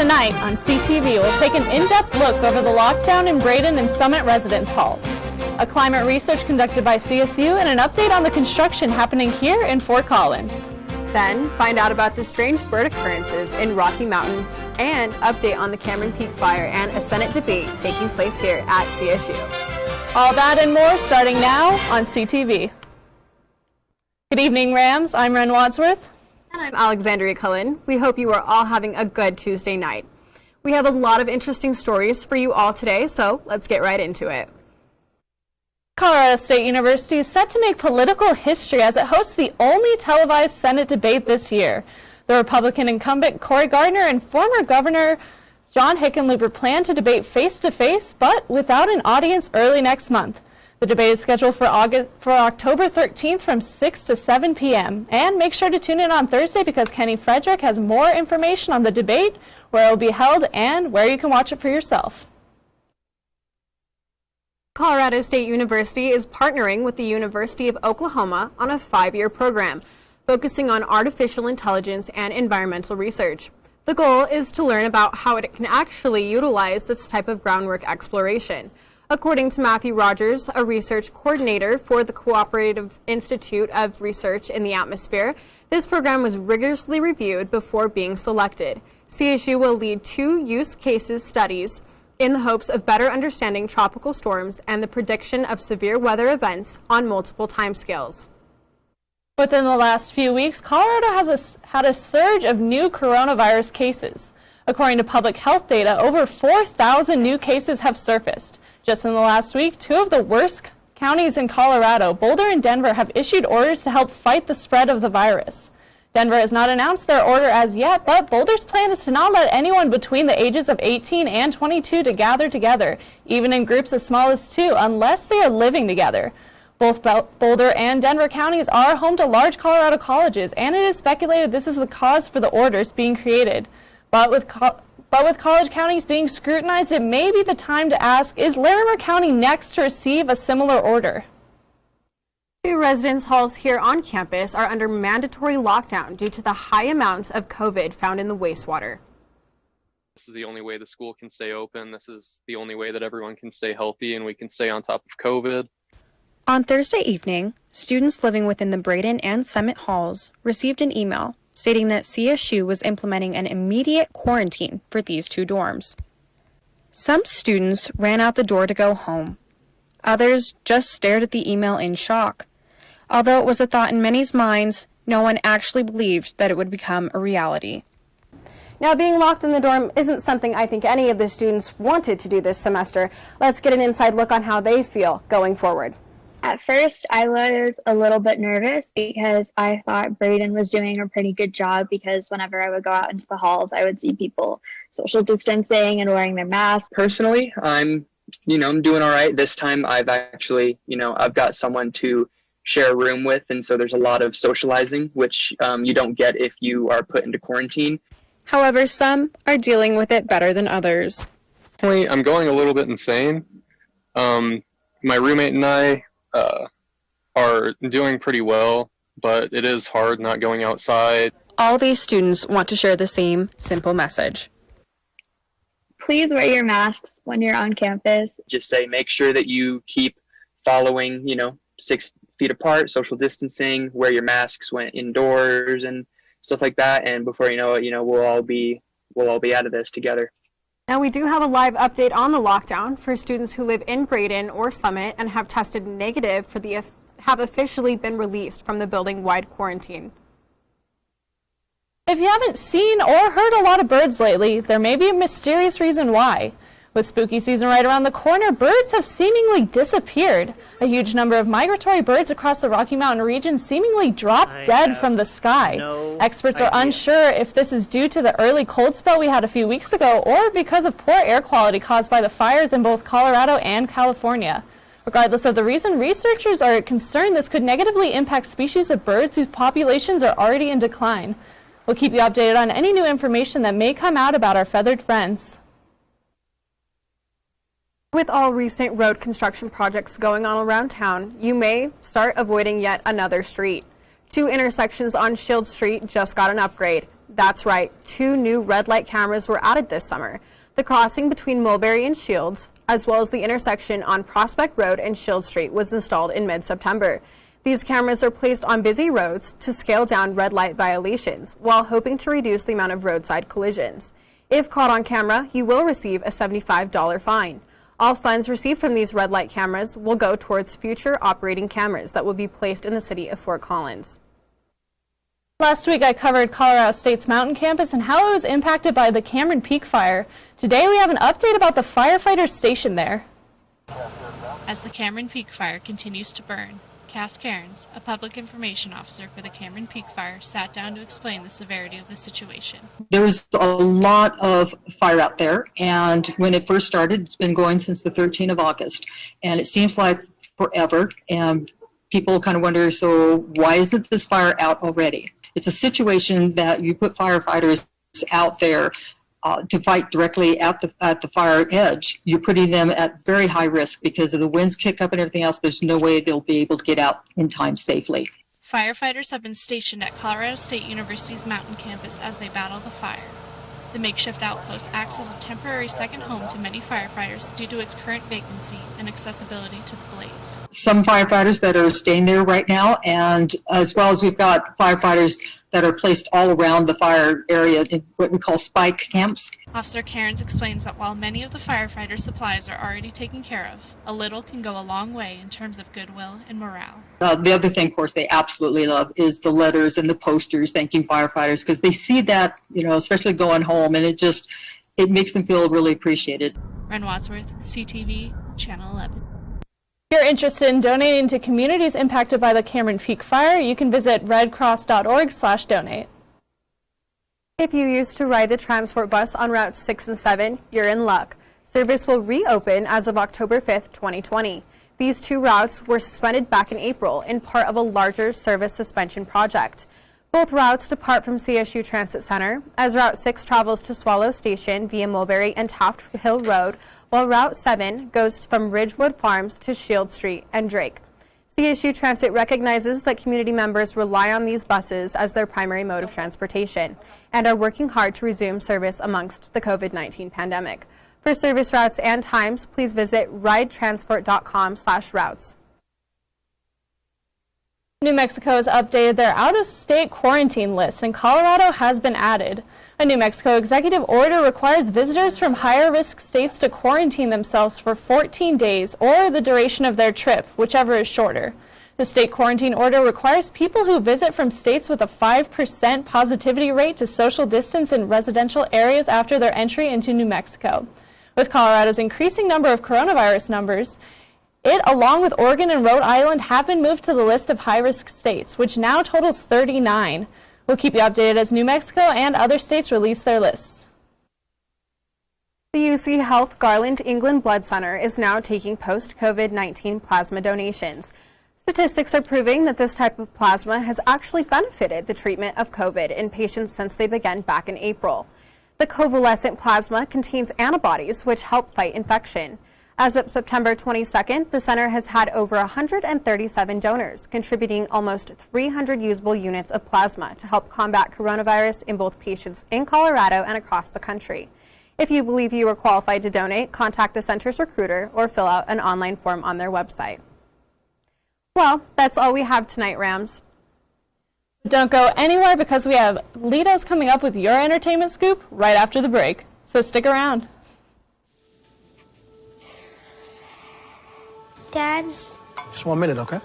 Tonight on CTV, we'll take an in-depth look over the lockdown in Braden and Summit residence halls, a climate research conducted by CSU, and an update on the construction happening here in Fort Collins. Then, find out about the strange bird occurrences in Rocky Mountains and update on the Cameron Peak fire and a Senate debate taking place here at CSU. All that and more starting now on CTV. Good evening, Rams. I'm Ren Wadsworth. And I'm Alexandria Cullen. We hope you are all having a good Tuesday night. We have a lot of interesting stories for you all today, so let's get right into it. Colorado State University is set to make political history as it hosts the only televised Senate debate this year. The Republican incumbent Cory Gardner and former Governor John Hickenlooper plan to debate face-to-face, but without an audience early next month. The debate is scheduled for October 13th from 6 to 7 p.m. And make sure to tune in on Thursday because Kenny Frederick has more information on the debate, where it will be held, and where you can watch it for yourself. Colorado State University is partnering with the University of Oklahoma on a 5-year program focusing on artificial intelligence and environmental research. The goal is to learn about how it can actually utilize this type of groundwork exploration. According to Matthew Rogers, a research coordinator for the Cooperative Institute of Research in the Atmosphere, this program was rigorously reviewed before being selected. CSU will lead 2 use cases studies in the hopes of better understanding tropical storms and the prediction of severe weather events on multiple timescales. Within the last few weeks, Colorado has had a surge of new coronavirus cases. According to public health data, over 4,000 new cases have surfaced. Just in the last week, 2 of the worst counties in Colorado, Boulder and Denver, have issued orders to help fight the spread of the virus. Denver has not announced their order as yet, but Boulder's plan is to not let anyone between the ages of 18 and 22 to gather together, even in groups as small as 2, unless they are living together. Both Boulder and Denver counties are home to large Colorado colleges, and it is speculated this is the cause for the orders being created. But with college counties being scrutinized, it may be the time to ask, is Larimer County next to receive a similar order? 2 residence halls here on campus are under mandatory lockdown due to the high amounts of COVID found in the wastewater. This is the only way the school can stay open. This is the only way that everyone can stay healthy and we can stay on top of COVID. On Thursday evening, students living within the Braden and Summit halls received an email stating that CSU was implementing an immediate quarantine for these 2 dorms. Some students ran out the door to go home. Others just stared at the email in shock. Although it was a thought in many's minds, no one actually believed that it would become a reality. Now, being locked in the dorm isn't something I think any of the students wanted to do this semester. Let's get an inside look on how they feel going forward. At first, I was a little bit nervous because I thought Braden was doing a pretty good job because whenever I would go out into the halls, I would see people social distancing and wearing their masks. Personally, I'm doing all right. This time I've actually, I've got someone to share a room with, and so there's a lot of socializing, which you don't get if you are put into quarantine. However, some are dealing with it better than others. Personally, I'm going a little bit insane. My roommate and I are doing pretty well, but it is hard not going outside. All these students want to share the same simple message. Please wear your masks when you're on campus. Just say, make sure that you keep following, 6 feet apart, social distancing, wear your masks when indoors and stuff like that. And before you know it, we'll all be out of this together. Now, we do have a live update on the lockdown for students who live in Braden or Summit and have tested negative have officially been released from the building-wide quarantine. If you haven't seen or heard a lot of birds lately, there may be a mysterious reason why. With spooky season right around the corner, birds have seemingly disappeared. A huge number of migratory birds across the Rocky Mountain region seemingly dropped dead from the sky. Experts are unsure if this is due to the early cold spell we had a few weeks ago or because of poor air quality caused by the fires in both Colorado and California. Regardless of the reason, researchers are concerned this could negatively impact species of birds whose populations are already in decline. We'll keep you updated on any new information that may come out about our feathered friends. With all recent road construction projects going on around town, you may start avoiding yet another street. 2 intersections on Shield Street just got an upgrade. That's right, 2 new red light cameras were added this summer. The crossing between Mulberry and Shields, as well as the intersection on Prospect Road and Shield Street, was installed in mid-September. These cameras are placed on busy roads to scale down red light violations while hoping to reduce the amount of roadside collisions. If caught on camera, you will receive a $75 fine. All funds received from these red light cameras will go towards future operating cameras that will be placed in the city of Fort Collins. Last week, I covered Colorado State's mountain campus and how it was impacted by the Cameron Peak fire. Today, we have an update about the Firefighters station there. As the Cameron Peak fire continues to burn, Cass Cairns, a public information officer for the Cameron Peak fire, sat down to explain the severity of the situation. There's a lot of fire out there, and when it first started, it's been going since the 13th of August, and it seems like forever, and people kind of wonder, so why isn't this fire out already? It's a situation that you put firefighters out there to fight directly at the fire edge. You're putting them at very high risk because if the winds kick up and everything else, there's no way they'll be able to get out in time safely. Firefighters have been stationed at Colorado State University's mountain campus as they battle the fire. The makeshift outpost acts as a temporary second home to many firefighters due to its current vacancy and accessibility to the blaze. Some firefighters that are staying there right now, and as well as we've got firefighters that are placed all around the fire area in what we call spike camps. Officer Cairns explains that while many of the firefighters' supplies are already taken care of, a little can go a long way in terms of goodwill and morale. The other thing, of course, they absolutely love is the letters and the posters thanking firefighters because they see that, especially going home, and it makes them feel really appreciated. Ren Wadsworth, CTV, Channel 11. If you're interested in donating to communities impacted by the Cameron Peak fire, you can visit redcross.org/donate. If you used to ride the transport bus on routes 6 and 7, you're in luck. Service will reopen as of October 5th, 2020. These 2 routes were suspended back in April in part of a larger service suspension project. Both routes depart from CSU Transit Center, as Route 6 travels to Swallow Station via Mulberry and Taft Hill Road, while Route 7 goes from Ridgewood Farms to Shield Street and Drake. CSU Transit recognizes that community members rely on these buses as their primary mode of transportation and are working hard to resume service amongst the COVID-19 pandemic. For service routes and times, please visit ridetransport.com/routes. New Mexico has updated their out-of-state quarantine list, and Colorado has been added. A New Mexico executive order requires visitors from higher-risk states to quarantine themselves for 14 days or the duration of their trip, whichever is shorter. The state quarantine order requires people who visit from states with a 5% positivity rate to social distance in residential areas after their entry into New Mexico. With Colorado's increasing number of coronavirus numbers, it, along with Oregon and Rhode Island, have been moved to the list of high-risk states, which now totals 39. We'll keep you updated as New Mexico and other states release their lists. The UC Health Garland England Blood Center is now taking post-COVID-19 plasma donations. Statistics are proving that this type of plasma has actually benefited the treatment of COVID in patients since they began back in April. The convalescent plasma contains antibodies which help fight infection. As of September 22nd, the center has had over 137 donors, contributing almost 300 usable units of plasma to help combat coronavirus in both patients in Colorado and across the country. If you believe you are qualified to donate, contact the center's recruiter or fill out an online form on their website. Well, that's all we have tonight, Rams. Don't go anywhere because we have Litos coming up with your entertainment scoop right after the break. So stick around. Dad? Just 1 minute, okay?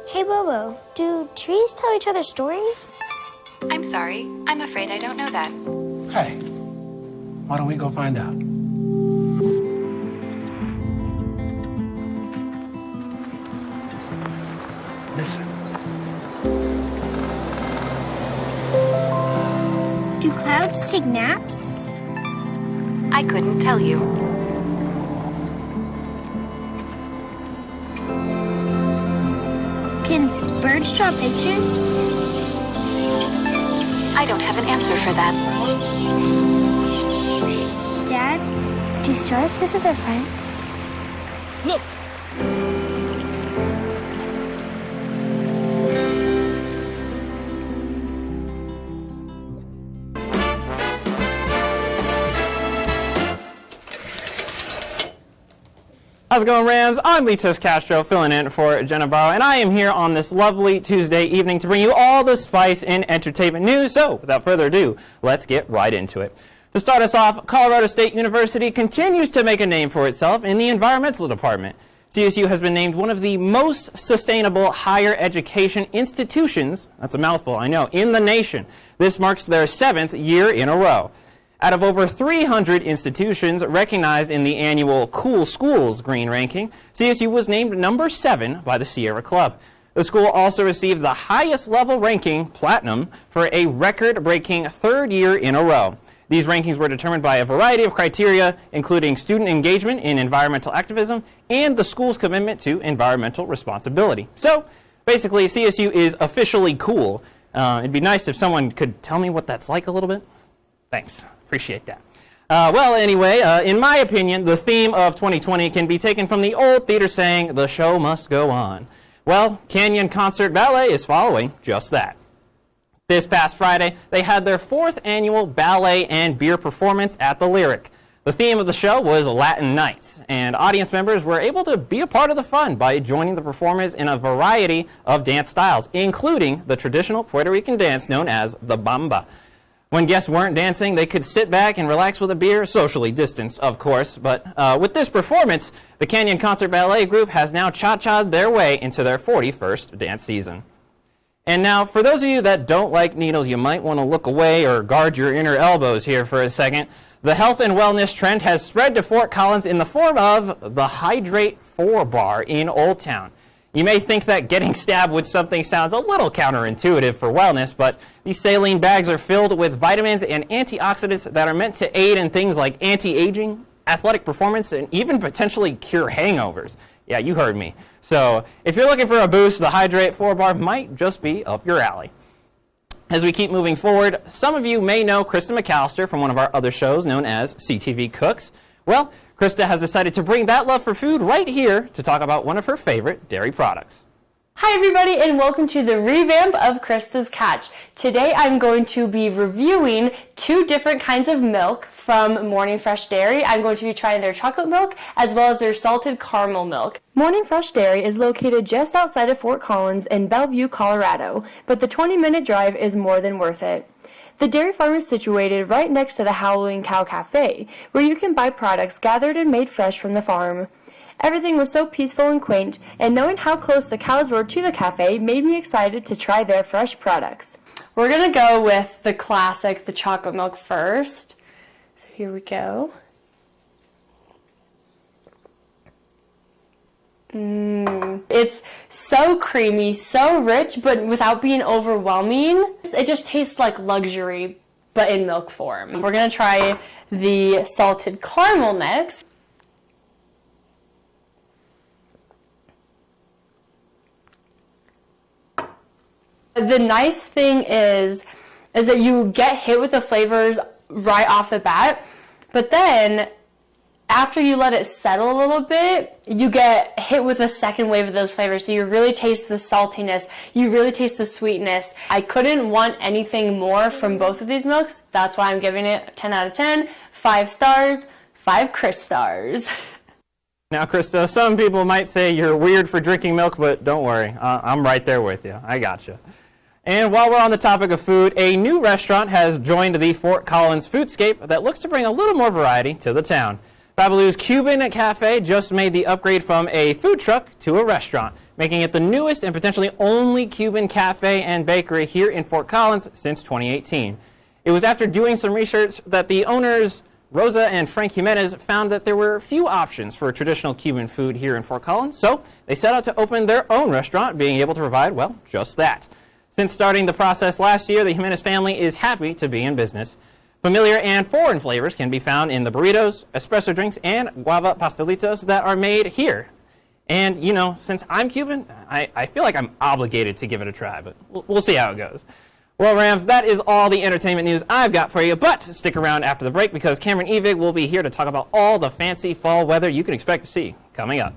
Hey, Bobo, do trees tell each other stories? I'm sorry. I'm afraid I don't know that. Hey, why don't we go find out? Listen. Do clouds take naps? I couldn't tell you. Can birds draw pictures? I don't have an answer for that. Dad, do stars visit their friends? Look! How's it going, Rams? I'm Litos Castro, filling in for Jenna Barrow, and I am here on this lovely Tuesday evening to bring you all the spice in entertainment news. So, without further ado, let's get right into it. To start us off, Colorado State University continues to make a name for itself in the environmental department. CSU has been named one of the most sustainable higher education institutions, that's a mouthful, I know, in the nation. This marks their 7th year in a row. Out of over 300 institutions recognized in the annual Cool Schools Green Ranking, CSU was named number 7 by the Sierra Club. The school also received the highest level ranking, Platinum, for a record-breaking 3rd year in a row. These rankings were determined by a variety of criteria, including student engagement in environmental activism and the school's commitment to environmental responsibility. So, basically, CSU is officially cool. It'd be nice if someone could tell me what that's like a little bit. Thanks. Appreciate that. Well, anyway, in my opinion, the theme of 2020 can be taken from the old theater saying, "The show must go on." Well, Canyon Concert Ballet is following just that. This past Friday, they had their 4th annual ballet and beer performance at the Lyric. The theme of the show was Latin Nights, and audience members were able to be a part of the fun by joining the performers in a variety of dance styles, including the traditional Puerto Rican dance known as the bamba. When guests weren't dancing, they could sit back and relax with a beer, socially distanced, of course. But with this performance, the Canyon Concert Ballet Group has now cha-cha'd their way into their 41st dance season. And now, for those of you that don't like needles, you might want to look away or guard your inner elbows here for a second. The health and wellness trend has spread to Fort Collins in the form of the Hydrate 4 bar in Old Town. You may think that getting stabbed with something sounds a little counterintuitive for wellness, but these saline bags are filled with vitamins and antioxidants that are meant to aid in things like anti-aging, athletic performance, and even potentially cure hangovers. Yeah, you heard me. So if you're looking for a boost, the Hydrate 4 bar might just be up your alley. As we keep moving forward, some of you may know Krista McAllister from one of our other shows known as CTV Cooks. Well, Krista has decided to bring that love for food right here to talk about one of her favorite dairy products. Hi everybody and welcome to the revamp of Krista's Catch. Today I'm going to be reviewing 2 different kinds of milk from Morning Fresh Dairy. I'm going to be trying their chocolate milk as well as their salted caramel milk. Morning Fresh Dairy is located just outside of Fort Collins in Bellevue, Colorado, but the 20-minute drive is more than worth it. The dairy farm is situated right next to the Howling Cow Cafe, where you can buy products gathered and made fresh from the farm. Everything was so peaceful and quaint, and knowing how close the cows were to the cafe made me excited to try their fresh products. We're going to go with the classic, the chocolate milk first. So here we go. It's so creamy, so rich, but without being overwhelming. It just tastes like luxury, but in milk form. We're going to try the salted caramel next. The nice thing is that you get hit with the flavors right off the bat, but then after you let it settle a little bit, you get hit with a second wave of those flavors. So you really taste the saltiness, you really taste the sweetness. I couldn't want anything more from both of these milks. That's why I'm giving it 10 out of 10, 5 stars, 5 Chris stars. Now, Krista, some people might say you're weird for drinking milk, but don't worry, I'm right there with you. I gotcha. And while we're on the topic of food, a new restaurant has joined the Fort Collins foodscape that looks to bring a little more variety to the town. Babaloo's Cuban Cafe just made the upgrade from a food truck to a restaurant, making it the newest and potentially only Cuban cafe and bakery here in Fort Collins since 2018. It was after doing some research that the owners, Rosa and Frank Jimenez, found that there were few options for traditional Cuban food here in Fort Collins, so they set out to open their own restaurant, being able to provide, well, just that. Since starting the process last year, the Jimenez family is happy to be in business. Familiar and foreign flavors can be found in the burritos, espresso drinks, and guava pastelitos that are made here. And, you know, since I'm Cuban, I feel like I'm obligated to give it a try, but we'll see how it goes. Well, Rams, that is all the entertainment news I've got for you, but stick around after the break because Cameron Evig will be here to talk about all the fancy fall weather you can expect to see coming up.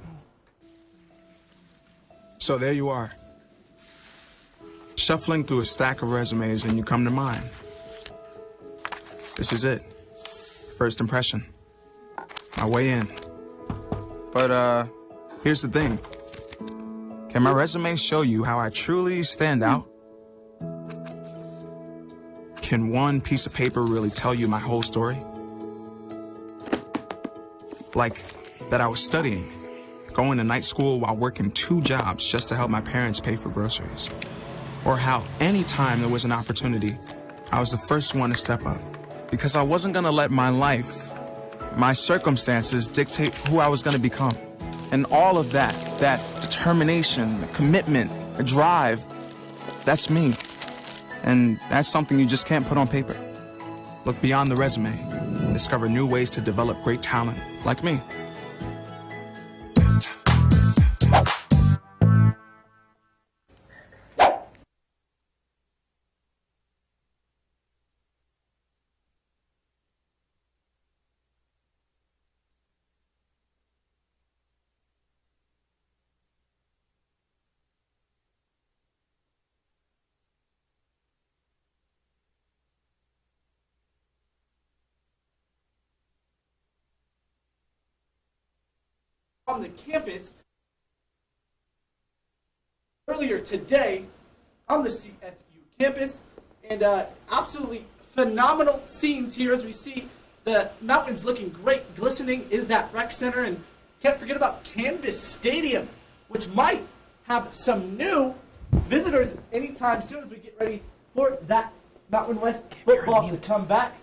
So there you are, shuffling through a stack of resumes and you come to mine. This is it. First impression. My way in. But here's the thing. Can my resume show you how I truly stand out? Can one piece of paper really tell you my whole story? Like that I was studying, going to night school while working 2 jobs just to help my parents pay for groceries. Or how anytime there was an opportunity, I was the first one to step up. Because I wasn't gonna let my life, my circumstances dictate who I was gonna become. And all of that determination, the commitment, the drive, that's me. And that's something you just can't put on paper. Look beyond the resume, discover new ways to develop great talent, like me. On the campus earlier today on the CSU campus, and absolutely phenomenal scenes here as we see the mountains looking great. Glistening is that rec center, and can't forget about Canvas Stadium, which might have some new visitors anytime soon as we get ready for that Mountain West football to come back.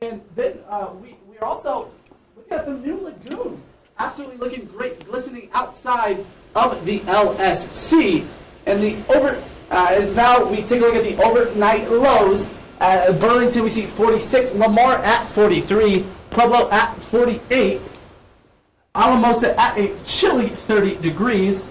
And then we are also looking at the new lagoon. Absolutely looking great, glistening outside of the LSC. And the is now, we take a look at the overnight lows. Burlington, we see 46, Lamar at 43, Pueblo at 48, Alamosa at a chilly 30 degrees.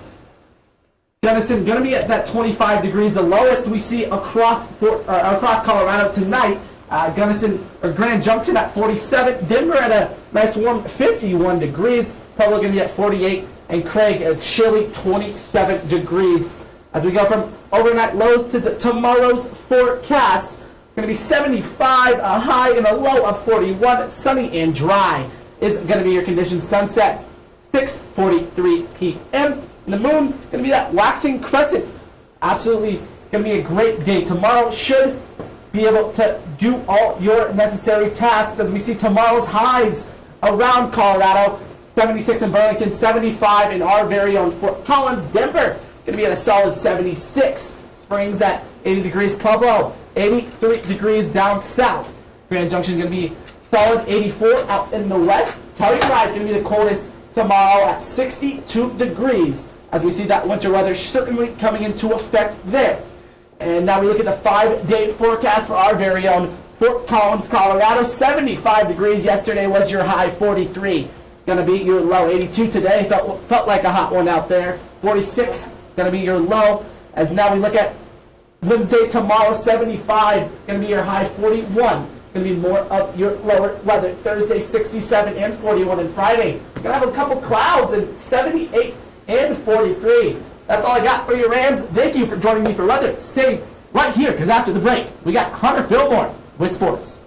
Gunnison going to be at that 25 degrees, the lowest we see across Colorado tonight. Gunnison or Grand Junction at 47, Denver at a nice warm 51 degrees, Pueblo going to be at 48, and Craig a chilly 27 degrees. As we go from overnight lows to tomorrow's forecast, going to be 75, a high and a low of 41, sunny and dry is going to be your conditions. Sunset 6:43 p.m. And the moon going to be that waxing crescent. Absolutely going to be a great day. Tomorrow should be able to do all your necessary tasks as we see tomorrow's highs around Colorado. 76 in Burlington, 75 in our very own Fort Collins. Denver going to be at a solid 76. Springs at 80 degrees. Pueblo 83 degrees down south. Grand Junction is going to be solid 84 out in the west. Telluride going to be the coldest tomorrow at 62 degrees as we see that winter weather certainly coming into effect there. And now we look at the 5-day forecast for our very own Fort Collins, Colorado. 75 degrees yesterday was your high, 43. Going to be your low, 82 today. Felt like a hot one out there. 46 going to be your low. As now we look at Wednesday, tomorrow, 75. Going to be your high, 41. Going to be more of your lower weather. Thursday, 67 and 41. And Friday, going to have a couple clouds and 78 and 43. That's all I got for you, Rams. Thank you for joining me for weather. Stay right here, because after the break, we got Hunter Fillmore with sports.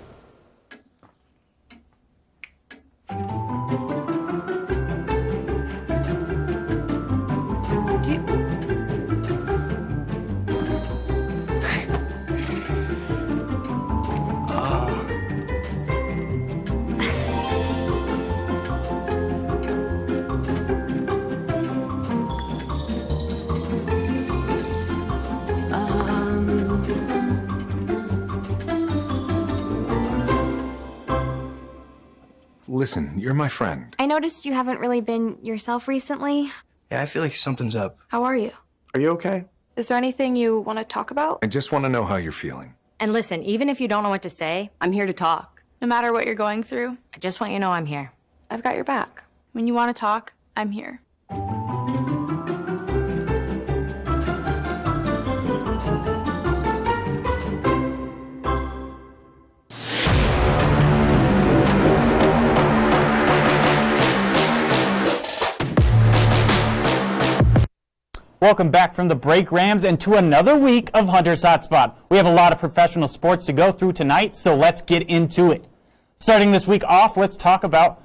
Listen, you're my friend. I noticed you haven't really been yourself recently. Yeah, I feel like something's up. How are you? Are you okay? Is there anything you want to talk about? I just want to know how you're feeling. And listen, even if you don't know what to say, I'm here to talk. No matter what you're going through, I just want you to know I'm here. I've got your back. When you want to talk, I'm here. Welcome back from the break, Rams, and to another week of Hunter's Hotspot. We have a lot of professional sports to go through tonight, so let's get into it. Starting this week off, let's talk about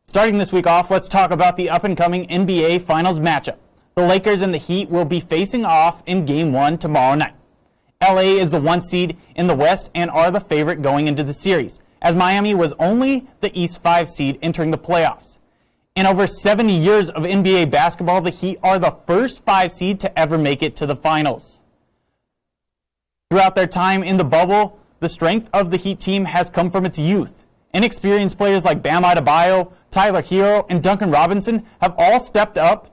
Starting this week off, let's talk about the up-and-coming NBA Finals matchup. The Lakers and the Heat will be facing off in Game 1 tomorrow night. LA is the 1 seed in the West and are the favorite going into the series, as Miami was only the East 5 seed entering the playoffs. In over 70 years of NBA basketball, the Heat are the first 5 seed to ever make it to the finals. Throughout their time in the bubble, the strength of the Heat team has come from its youth. Inexperienced players like Bam Adebayo, Tyler Hero, and Duncan Robinson have all stepped up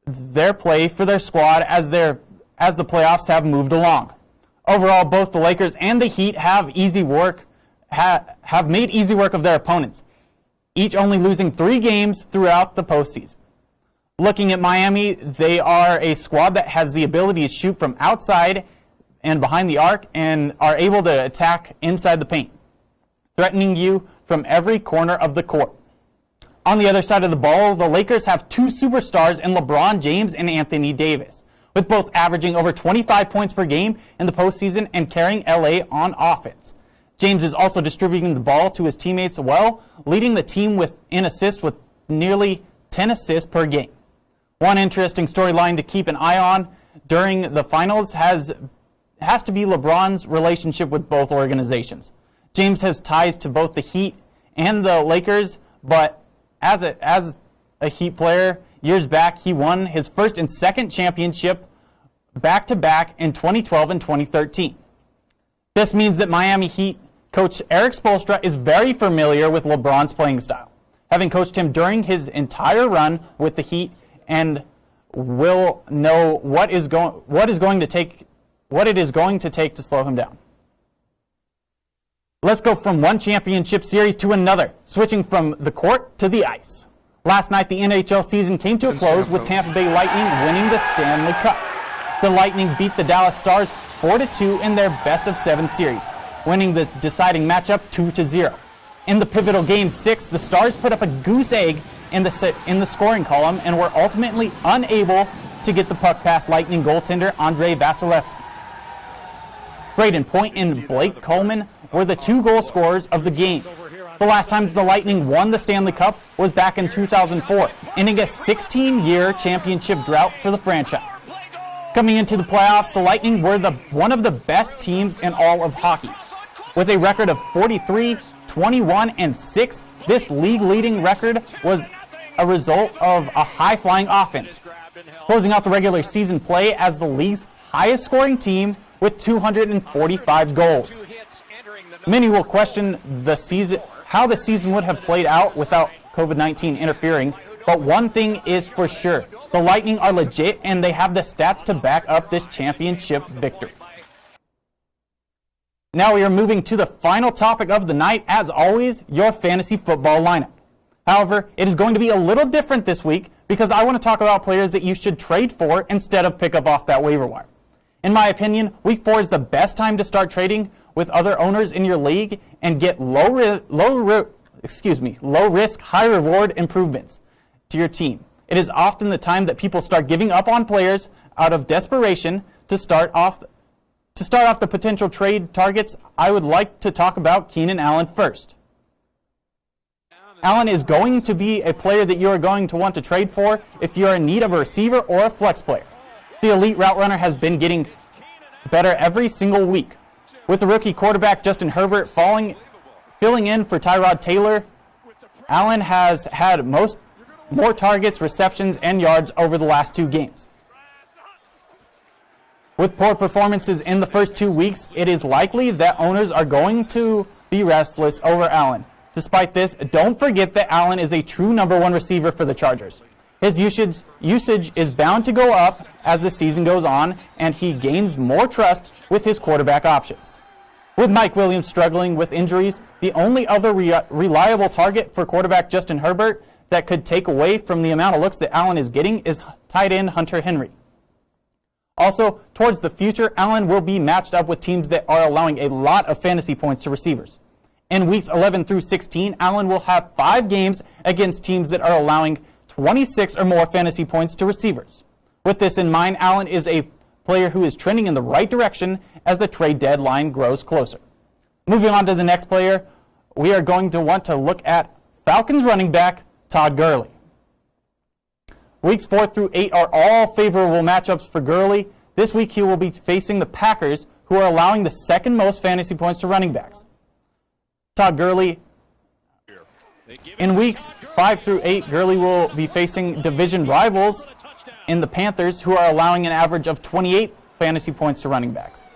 their play for their squad as the playoffs have moved along. Overall, both the Lakers and the Heat have made easy work of their opponents, each only losing 3 games throughout the postseason. Looking at Miami, they are a squad that has the ability to shoot from outside and behind the arc and are able to attack inside the paint, threatening you from every corner of the court. On the other side of the ball, the Lakers have 2 superstars in LeBron James and Anthony Davis, with both averaging over 25 points per game in the postseason and carrying LA on offense. James is also distributing the ball to his teammates well, leading the team in assists with nearly 10 assists per game. One interesting storyline to keep an eye on during the finals has to be LeBron's relationship with both organizations. James has ties to both the Heat and the Lakers, but as a Heat player, years back, he won his first and second championship back-to-back in 2012 and 2013. This means that Miami Heat coach Eric Spoelstra is very familiar with LeBron's playing style, having coached him during his entire run with the Heat, and will know what it is going to take to slow him down. Let's go from one championship series to another, switching from the court to the ice. Last night, the NHL season came to a close with Tampa Bay Lightning winning the Stanley Cup. The Lightning beat the Dallas Stars 4-2 in their best-of-7 series, winning the deciding matchup 2-0. In the pivotal Game 6, the Stars put up a goose egg in the scoring column and were ultimately unable to get the puck past Lightning goaltender Andrei Vasilevsky. Braden Point and Blake Coleman were the 2 goal scorers of the game. The last time the Lightning won the Stanley Cup was back in 2004, ending a 16-year championship drought for the franchise. Coming into the playoffs, the Lightning were one of the best teams in all of hockey. With a record of 43, 21, and 6, this league-leading record was a result of a high-flying offense, closing out the regular season play as the league's highest-scoring team with 245 goals. Many will question how the season would have played out without COVID-19 interfering, but one thing is for sure. The Lightning are legit, and they have the stats to back up this championship victory. Now we are moving to the final topic of the night, as always, your fantasy football lineup. However, it is going to be a little different this week because I want to talk about players that you should trade for instead of pick up off that waiver wire. In my opinion, Week 4 is the best time to start trading with other owners in your league and get low risk, high reward improvements to your team. It is often the time that people start giving up on players out of desperation to start off the potential trade targets. I would like to talk about Keenan Allen first. Allen is going to be a player that you are going to want to trade for if you are in need of a receiver or a flex player. The elite route runner has been getting better every single week. With the rookie quarterback Justin Herbert filling in for Tyrod Taylor, Allen has had more targets, receptions, and yards over the last 2 games. With poor performances in the first 2 weeks, it is likely that owners are going to be restless over Allen. Despite this, don't forget that Allen is a true number 1 receiver for the Chargers. His usage is bound to go up as the season goes on, and he gains more trust with his quarterback options. With Mike Williams struggling with injuries, the only other reliable target for quarterback Justin Herbert that could take away from the amount of looks that Allen is getting is tight end Hunter Henry. Also, towards the future, Allen will be matched up with teams that are allowing a lot of fantasy points to receivers. In weeks 11 through 16, Allen will have 5 games against teams that are allowing 26 or more fantasy points to receivers. With this in mind, Allen is a player who is trending in the right direction as the trade deadline grows closer. Moving on to the next player, we are going to want to look at Falcons running back Todd Gurley. Weeks 4 through 8 are all favorable matchups for Gurley. This week he will be facing the Packers, who are allowing the second most fantasy points to running backs. Todd Gurley. In weeks 5 through 8, Gurley will be facing division rivals in the Panthers, who are allowing an average of 28 fantasy points to running backs.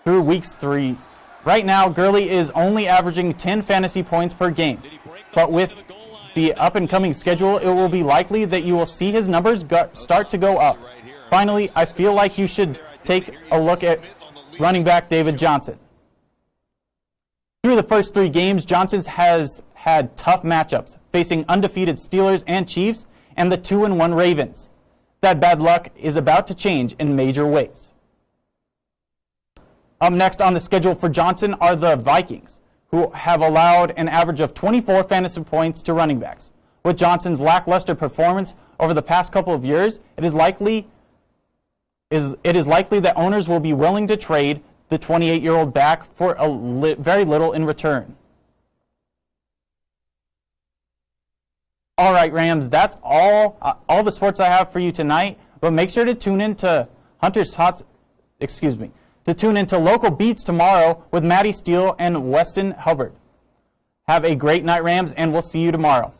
Through weeks 3, right now Gurley is only averaging 10 fantasy points per game, but with the up-and-coming schedule, it will be likely that you will see his numbers start to go up. Finally, I feel like you should take a look at running back David Johnson. Through the first 3 games, Johnson has had tough matchups, facing undefeated Steelers and Chiefs and the 2-1 Ravens. That bad luck is about to change in major ways. Up next on the schedule for Johnson are the Vikings, who have allowed an average of 24 fantasy points to running backs. With Johnson's lackluster performance over the past couple of years, it is likely that owners will be willing to trade the 28-year-old back for very little in return. All right, Rams, that's all the sports I have for you tonight. But make sure to tune in to tune into Local Beats tomorrow with Maddie Steele and Weston Hubbard. Have a great night, Rams, and we'll see you tomorrow.